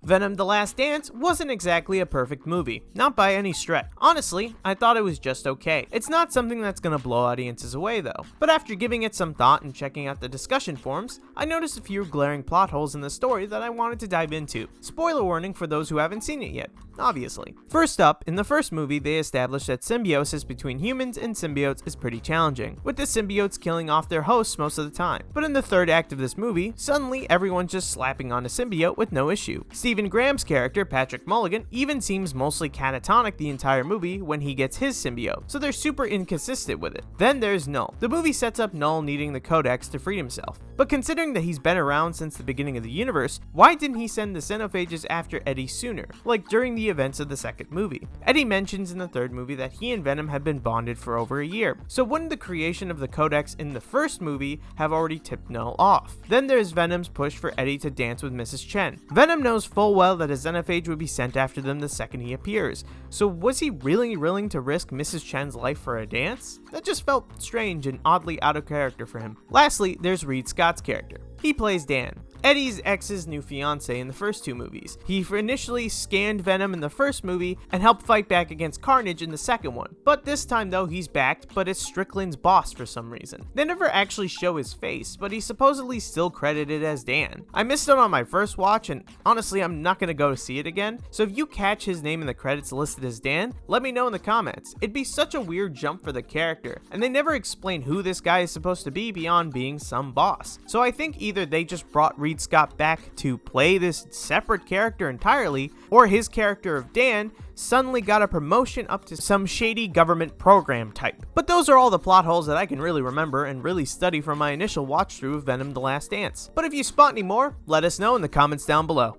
Venom: The Last Dance wasn't exactly a perfect movie, not by any stretch. Honestly, I thought it was just okay. It's not something that's gonna blow audiences away though. But after giving it some thought and checking out the discussion forums, I noticed a few glaring plot holes in the story that I wanted to dive into. Spoiler warning for those who haven't seen it yet, obviously. First up, in the first movie they established that symbiosis between humans and symbiotes is pretty challenging, with the symbiotes killing off their hosts most of the time. But in the third act of this movie, suddenly everyone's just slapping on a symbiote with no issue. Stephen Graham's character, Patrick Mulligan, even seems mostly catatonic the entire movie when he gets his symbiote, so they're super inconsistent with it. Then there's Null. The movie sets up Null needing the Codex to free himself. But considering that he's been around since the beginning of the universe, why didn't he send the xenophages after Eddie sooner, like during the events of the second movie? Eddie mentions in the third movie that he and Venom had been bonded for over a year, so wouldn't the creation of the Codex in the first movie have already tipped Null off? Then there's Venom's push for Eddie to dance with Mrs. Chen. Venom knows full well that a xenophage would be sent after them the second he appears, so was he really willing to risk Mrs. Chen's life for a dance? That just felt strange and oddly out of character for him. Lastly, there's Reed Scott's character. He plays Dan, Eddie's ex's new fiance in the first two movies. He initially scanned Venom in the first movie and helped fight back against Carnage in the second one. But this time though, he's backed, but it's Strickland's boss for some reason. They never actually show his face, but he's supposedly still credited as Dan. I missed it on my first watch, and honestly I'm not gonna go see it again, so if you catch his name in the credits listed as Dan, let me know in the comments. It'd be such a weird jump for the character, and they never explain who this guy is supposed to be beyond being some boss. So I think either they just brought Reed Scott back to play this separate character entirely, or his character of Dan suddenly got a promotion up to some shady government program type. But those are all the plot holes that I can really remember and really study from my initial watch through of Venom: The Last Dance. But if you spot any more, let us know in the comments down below.